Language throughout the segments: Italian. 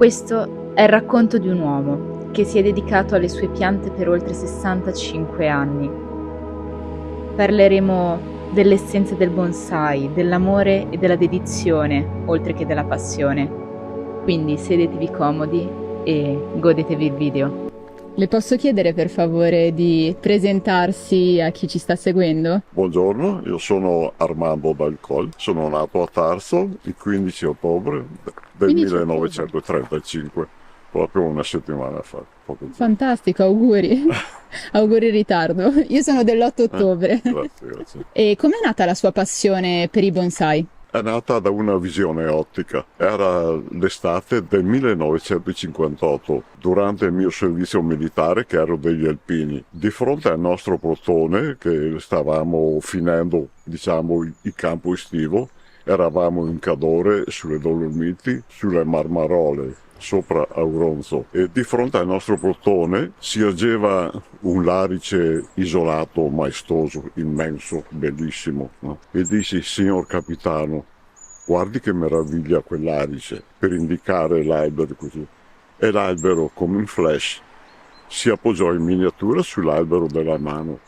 Questo è il racconto di un uomo che si è dedicato alle sue piante per oltre 65 anni. Parleremo dell'essenza del bonsai, dell'amore e della dedizione, oltre che della passione. Quindi sedetevi comodi e godetevi il video. Le posso chiedere per favore di presentarsi a chi ci sta seguendo? Buongiorno, io sono Armando Dal Coll, sono nato a Tarso il 15 ottobre del 15 ottobre. 1935, proprio una settimana fa. Fantastico, auguri. Auguri in ritardo. Io sono dell'8 ottobre. Grazie. E com'è nata la sua passione per i bonsai? È nata da una visione ottica. Era l'estate del 1958, durante il mio servizio militare, che ero degli alpini. Di fronte al nostro plotone, che stavamo finendo, il campo estivo, eravamo in Cadore, sulle Dolomiti, sulle Marmarole, sopra Auronzo, e di fronte al nostro plotone si ergeva un larice isolato, maestoso, immenso, bellissimo, no? E dissi: signor capitano, guardi che meraviglia quell'arice, per indicare l'albero così. E l'albero, come un flash, si appoggiò in miniatura sull'albero della mano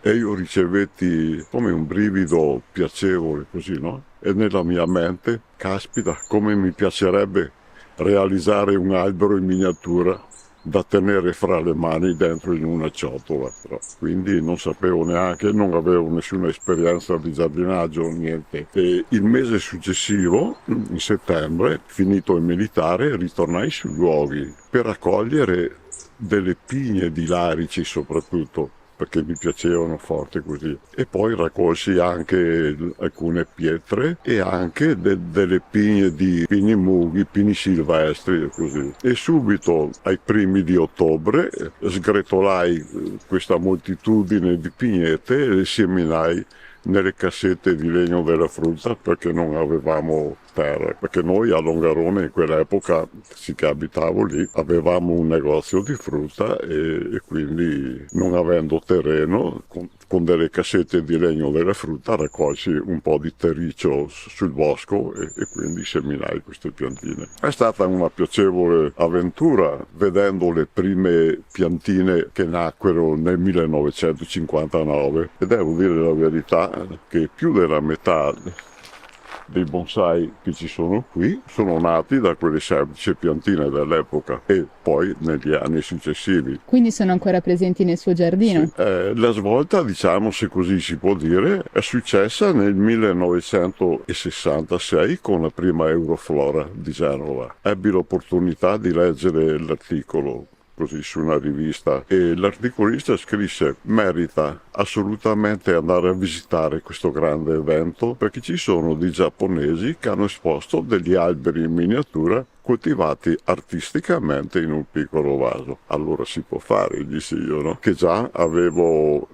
e io ricevetti come un brivido piacevole così, no? E nella mia mente, caspita, come mi piacerebbe realizzare un albero in miniatura da tenere fra le mani dentro in una ciotola. Quindi non sapevo neanche, non avevo nessuna esperienza di giardinaggio, niente. E il mese successivo, in settembre, finito il militare, ritornai sui luoghi per raccogliere delle pigne di larici soprattutto, perché mi piacevano forte così, e poi raccolsi anche alcune pietre e anche delle pigne di pini mughi, pini silvestri e così. E subito ai primi di ottobre sgretolai questa moltitudine di pignette e le seminai nelle cassette di legno della frutta, perché non avevamo terra, perché noi a Longarone in quell'epoca, sì, che abitavo lì, avevamo un negozio di frutta e quindi non avendo terreno, con delle cassette di legno della frutta raccolsi un po' di terriccio sul bosco e quindi seminai queste piantine. È stata una piacevole avventura vedendo le prime piantine che nacquero nel 1959 e devo dire la verità che più della metà dei bonsai che ci sono qui sono nati da quelle semplici piantine dell'epoca e poi negli anni successivi. Quindi sono ancora presenti nel suo giardino? Sì. La svolta, diciamo, se così si può dire, è successa nel 1966 con la prima Euroflora di Genova. Ebbi l'opportunità di leggere l'articolo così su una rivista e l'articolista scrisse: merita assolutamente andare a visitare questo grande evento perché ci sono dei giapponesi che hanno esposto degli alberi in miniatura coltivati artisticamente in un piccolo vaso. Allora si può fare, dissi io, no? Che già avevo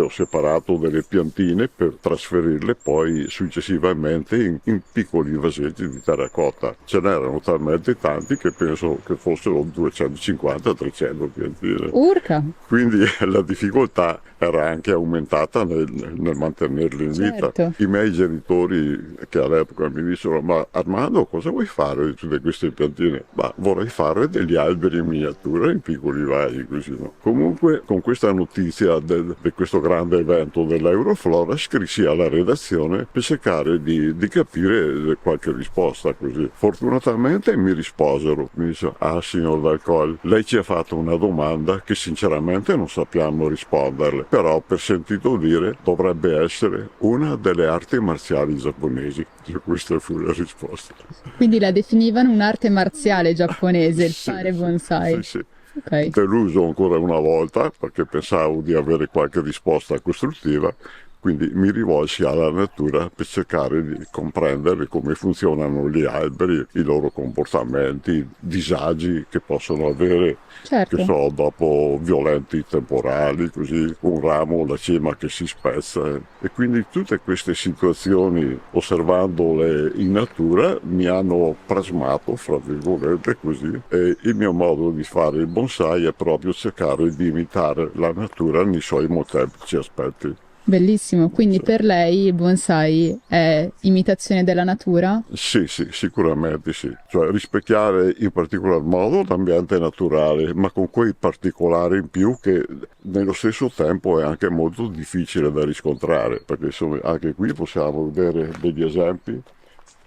separato delle piantine per trasferirle poi successivamente in piccoli vasetti di terracotta. Ce n'erano talmente tanti che penso che fossero 250-300 piantine. Urca! Quindi la difficoltà era anche aumentata nel mantenerle in vita. Certo. I miei genitori, che all'epoca mi dissero: ma Armando, cosa vuoi fare di tutte queste piantine? Ma vorrei fare degli alberi in miniatura in piccoli vasi, così, no? Comunque, con questa notizia di questo grande evento dell'Euroflora, scrissi alla redazione per cercare di capire qualche risposta, così. Fortunatamente mi risposero. Mi dissero: ah, signor Dal Coll, lei ci ha fatto una domanda che sinceramente non sappiamo risponderle, però per sentito dire dovrebbe essere una delle arti marziali giapponesi. Questa fu la risposta. Quindi la definivano un'arte marziale giapponese, il Sì, fare bonsai. Sì. Okay. Deluso ancora una volta perché pensavo di avere qualche risposta costruttiva, quindi mi rivolsi alla natura per cercare di comprendere come funzionano gli alberi, i loro comportamenti, disagi che possono avere, Certo. che so, dopo violenti temporali, così, un ramo, la cima che si spezza. E quindi tutte queste situazioni, osservandole in natura, mi hanno plasmato, fra virgolette, così, e il mio modo di fare il bonsai è proprio cercare di imitare la natura nei suoi molteplici aspetti. Bellissimo, quindi per lei il bonsai è imitazione della natura? Sì, sì, sicuramente sì. Cioè rispecchiare in particolar modo l'ambiente naturale, ma con quei particolari in più che nello stesso tempo è anche molto difficile da riscontrare, perché insomma, anche qui possiamo vedere degli esempi,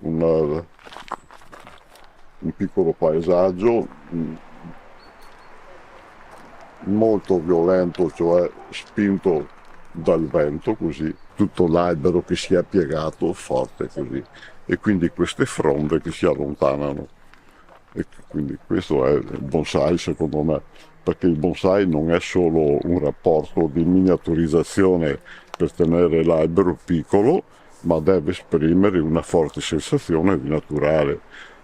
un piccolo paesaggio molto violento, cioè spinto dal vento così, tutto l'albero che si è piegato forte così, e quindi queste fronde che si allontanano. E quindi questo è il bonsai secondo me, perché il bonsai non è solo un rapporto di miniaturizzazione per tenere l'albero piccolo, ma deve esprimere una forte sensazione di naturale,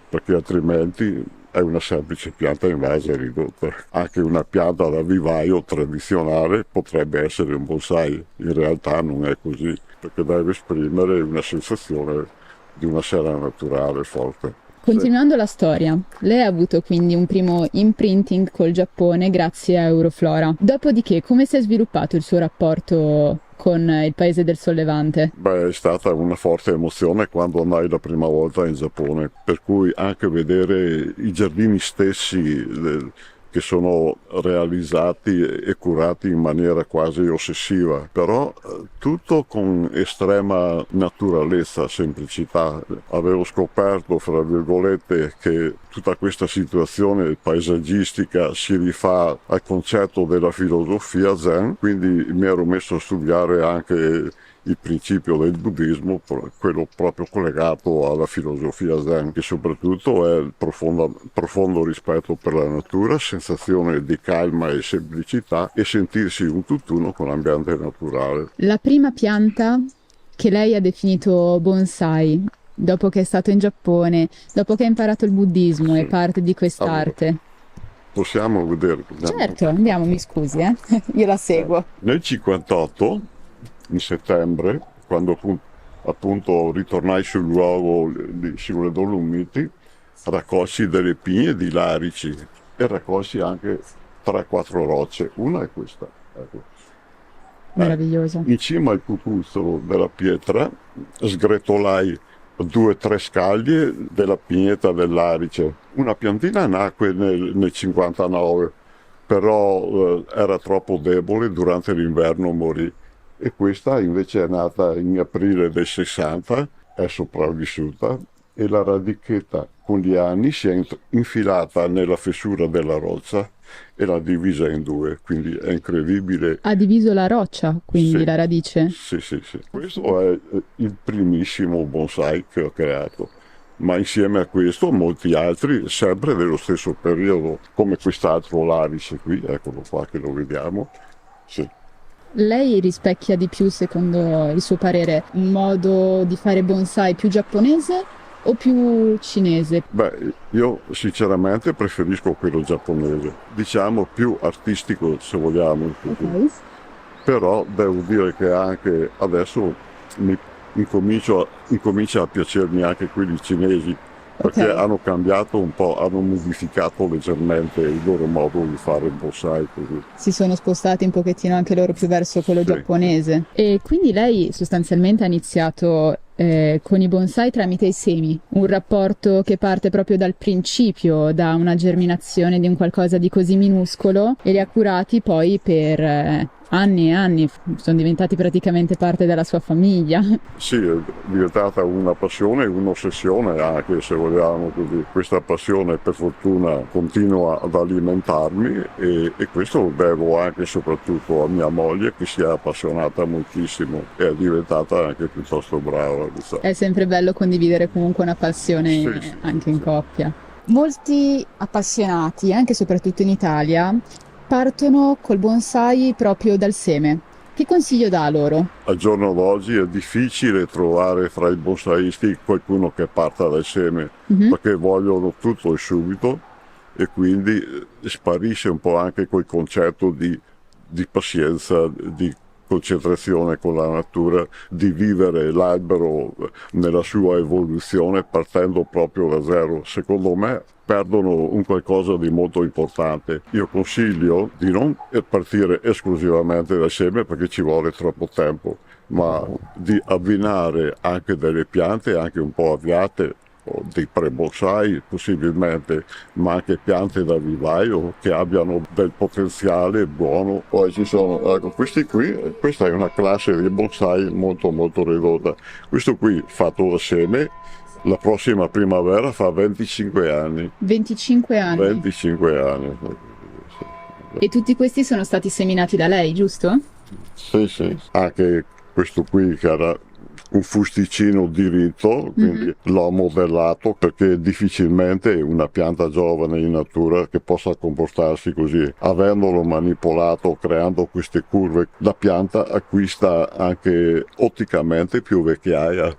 perché altrimenti è una semplice pianta invasa ridotta. Anche una pianta da vivaio tradizionale potrebbe essere un bonsai, in realtà non è così, perché deve esprimere una sensazione di una sera naturale forte. Continuando la storia, lei ha avuto quindi un primo imprinting col Giappone grazie a Euroflora. Dopodiché, come si è sviluppato il suo rapporto con il paese del Sollevante? Beh, è stata una forte emozione quando andai la prima volta in Giappone, per cui anche vedere i giardini stessi che sono realizzati e curati in maniera quasi ossessiva, però tutto con estrema naturalezza, semplicità. Avevo scoperto, fra virgolette, che tutta questa situazione paesaggistica si rifà al concetto della filosofia Zen, quindi mi ero messo a studiare anche il principio del buddismo, quello proprio collegato alla filosofia Zen, che soprattutto è il profondo rispetto per la natura, sensazione di calma e semplicità e sentirsi un tutt'uno con l'ambiente naturale. La prima pianta che lei ha definito bonsai, dopo che è stato in Giappone, dopo che ha imparato il buddismo e parte di quest'arte. Allora, possiamo vedere? Certo, andiamo, mi scusi, io la seguo. Nel 58, in settembre, quando appunto ritornai sul luogo sulle Dolomiti, raccolsi delle pigne di larici e raccolsi anche 3-4 rocce. Una è questa. Ecco. Meraviglioso. In cima al cucuzzolo della pietra sgretolai 2-3 scaglie della pignetta dell'arice. Una piantina nacque nel 59, però era troppo debole, durante l'inverno morì. E questa invece è nata in aprile del 60, è sopravvissuta e la radichetta con gli anni si è infilata nella fessura della roccia e l'ha divisa in due, quindi è incredibile. Ha diviso la roccia, quindi Sì, la radice? sì, sì, sì. Questo è il primissimo bonsai che ho creato, ma insieme a questo molti altri, sempre dello stesso periodo, come quest'altro larice qui, eccolo qua che lo vediamo. Sì. Lei rispecchia di più, secondo il suo parere, un modo di fare bonsai più giapponese o più cinese? Beh, io sinceramente preferisco quello giapponese, diciamo più artistico se vogliamo, Okay. però devo dire che anche adesso incomincia a piacermi anche quelli cinesi, perché Ok. hanno cambiato un po', hanno modificato leggermente il loro modo di fare il bonsai così. Si sono spostati un pochettino anche loro più verso quello Sì. giapponese. E quindi lei sostanzialmente ha iniziato con i bonsai tramite i semi, un rapporto che parte proprio dal principio, da una germinazione di un qualcosa di così minuscolo, e li ha curati poi per anni e anni, sono diventati praticamente parte della sua famiglia. Sì, è diventata una passione e un'ossessione anche, se vogliamo così. Questa passione per fortuna continua ad alimentarmi e questo lo devo anche e soprattutto a mia moglie, che si è appassionata moltissimo e è diventata anche piuttosto brava. È sempre bello condividere comunque una passione Sì, anche in coppia. Molti appassionati, anche e soprattutto in Italia, partono col bonsai proprio dal seme. Che consiglio dà loro? Al giorno d'oggi è difficile trovare fra i bonsaisti qualcuno che parta dal seme, perché vogliono tutto e subito e quindi sparisce un po' anche quel concetto di pazienza, di concentrazione con la natura, di vivere l'albero nella sua evoluzione partendo proprio da zero. Secondo me perdono un qualcosa di molto importante. Io consiglio di non partire esclusivamente da seme perché ci vuole troppo tempo, ma di abbinare anche delle piante, anche un po' avviate, o dei pre-bonsai possibilmente, ma anche piante da vivaio che abbiano del potenziale buono. Poi ci sono, ecco, questi qui, questa è una classe di bonsai molto molto ridotta. Questo qui fatto da seme, la prossima primavera fa 25 anni. 25 anni. 25 anni. E tutti questi sono stati seminati da lei, giusto? Sì, sì. Anche questo qui che era un fusticino diritto, quindi l'ho modellato perché difficilmente una pianta giovane in natura che possa comportarsi così. Avendolo manipolato, creando queste curve, la pianta acquista anche otticamente più vecchiaia.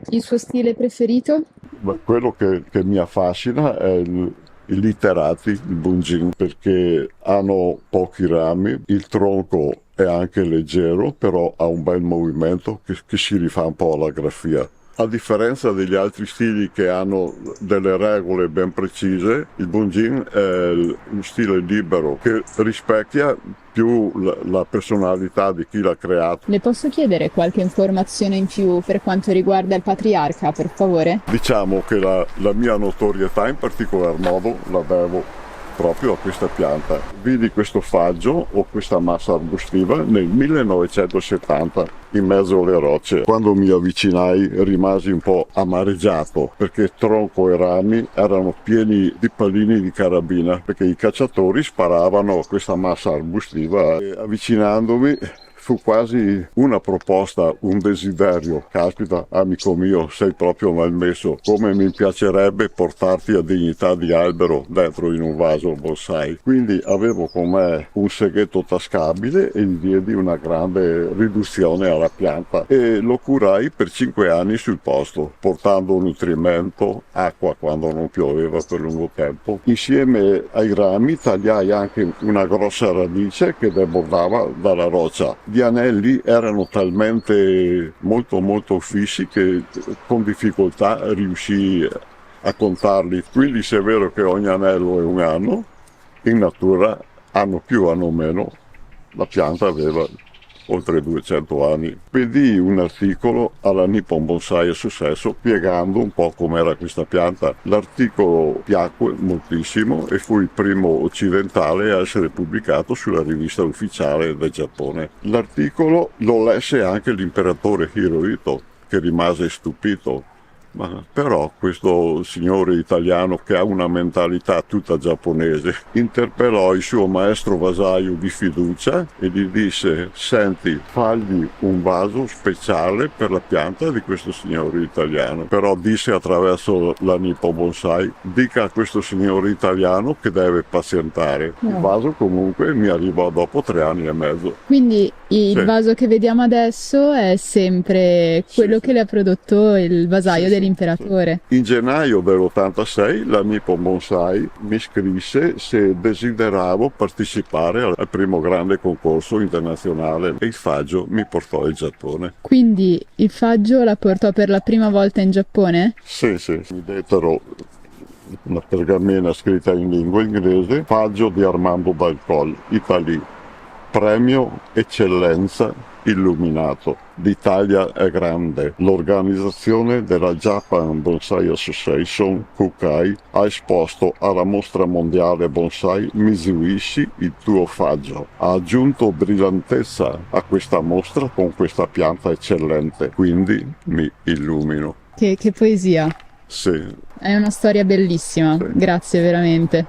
Il suo stile preferito? Ma quello che mi affascina è i literati, il bungin, perché hanno pochi rami, il tronco è anche leggero, però ha un bel movimento che si rifà un po' alla grafia. A differenza degli altri stili che hanno delle regole ben precise, il bungin è uno stile libero che rispecchia più la personalità di chi l'ha creato. Le posso chiedere qualche informazione in più per quanto riguarda il patriarca, per favore? Diciamo che la mia notorietà in particolar modo la devo proprio a questa pianta. Vidi questo faggio o questa massa arbustiva nel 1970 in mezzo alle rocce. Quando mi avvicinai rimasi un po' amareggiato perché tronco e rami erano pieni di pallini di carabina perché i cacciatori sparavano a questa massa arbustiva e avvicinandomi fu quasi una proposta, un desiderio. Caspita, amico mio, sei proprio malmesso. Come mi piacerebbe portarti a dignità di albero dentro in un vaso bonsai. Quindi avevo con me un seghetto tascabile e gli diedi una grande riduzione alla pianta e lo curai per 5 anni sul posto, portando nutrimento, acqua quando non pioveva per lungo tempo. Insieme ai rami tagliai anche una grossa radice che debordava dalla roccia. Gli anelli erano talmente molto fissi che con difficoltà riuscii a contarli. Quindi se è vero che ogni anello è un anno, in natura anno più anno meno la pianta aveva oltre 200 anni. Vedi un articolo alla Nippon Bonsai Successo spiegando un po' com'era questa pianta. L'articolo piacque moltissimo e fu il primo occidentale a essere pubblicato sulla rivista ufficiale del Giappone. L'articolo lo lesse anche l'imperatore Hirohito, che rimase stupito. Ma però questo signore italiano che ha una mentalità tutta giapponese interpellò il suo maestro vasaio di fiducia e gli disse: senti, fagli un vaso speciale per la pianta di questo signore italiano. Però disse attraverso la Nippon Bonsai: dica a questo signore italiano che deve pazientare. Il vaso comunque mi arrivò dopo 3 anni e mezzo. Quindi il vaso che vediamo adesso è sempre quello che le ha prodotto il vasaio dell'imperatore. In gennaio dell'86 la Nippon Bonsai mi scrisse se desideravo partecipare al primo grande concorso internazionale e il faggio mi portò in Giappone. Quindi il faggio la portò per la prima volta in Giappone? Sì, mi dettero una pergamena scritta in lingua inglese, faggio di Armando Balcol, Italie. Premio Eccellenza Illuminato. L'Italia è grande. L'organizzazione della Japan Bonsai Association, Kukai, ha esposto alla mostra mondiale bonsai Mitsubishi il tuo faggio. Ha aggiunto brillantezza a questa mostra con questa pianta eccellente. Quindi mi illumino. Che poesia. Sì. È una storia bellissima. Sì. Grazie veramente.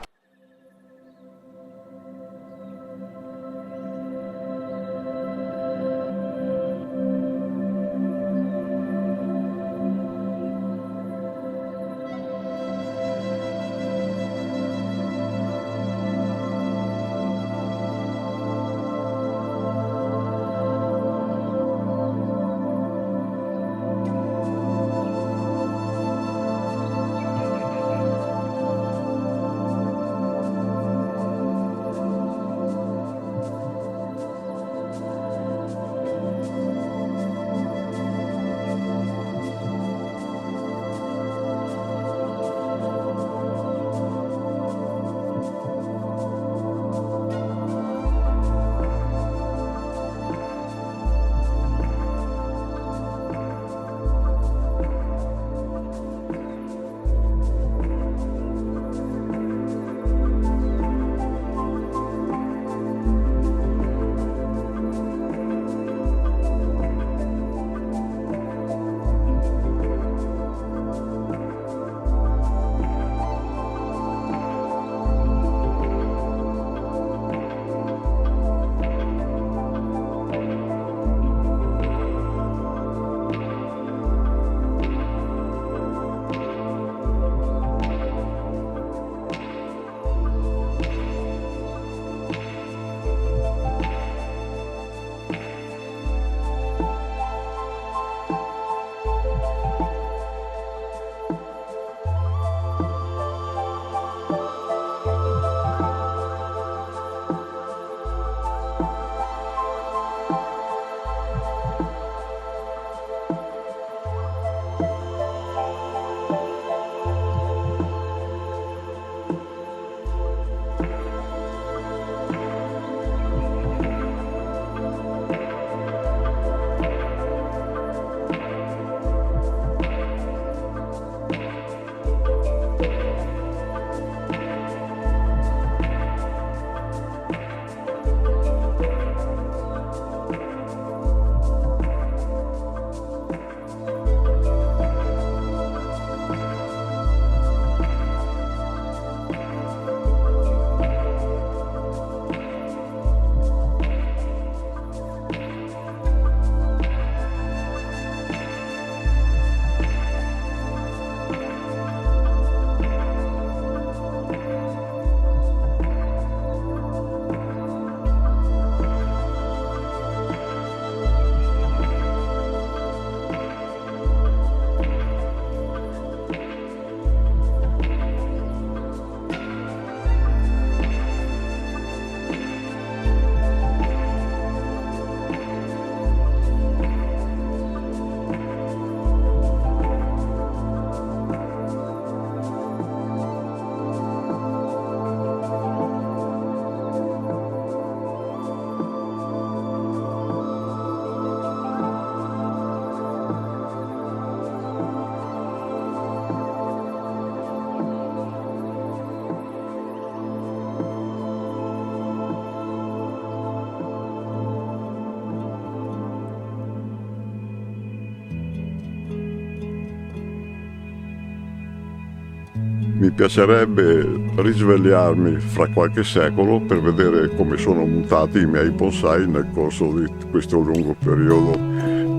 Mi piacerebbe risvegliarmi fra qualche secolo per vedere come sono mutati i miei bonsai nel corso di questo lungo periodo,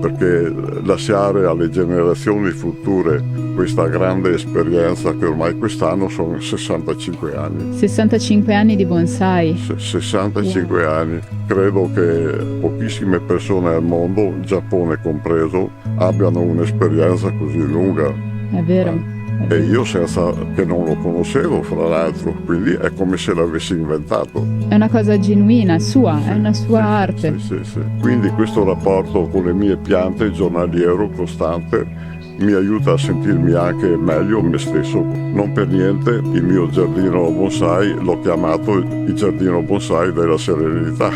perché lasciare alle generazioni future questa grande esperienza che ormai quest'anno sono 65 anni. 65 anni di bonsai? 65 anni. Credo che pochissime persone al mondo, Giappone compreso, abbiano un'esperienza così lunga. È vero. E io senza che non lo conoscevo, fra l'altro, quindi è come se l'avessi inventato. È una cosa genuina, sua, Sì, è una sua arte. Sì. Quindi questo rapporto con le mie piante giornaliero, costante, mi aiuta a sentirmi anche meglio me stesso. Non per niente il mio giardino bonsai l'ho chiamato il giardino bonsai della serenità.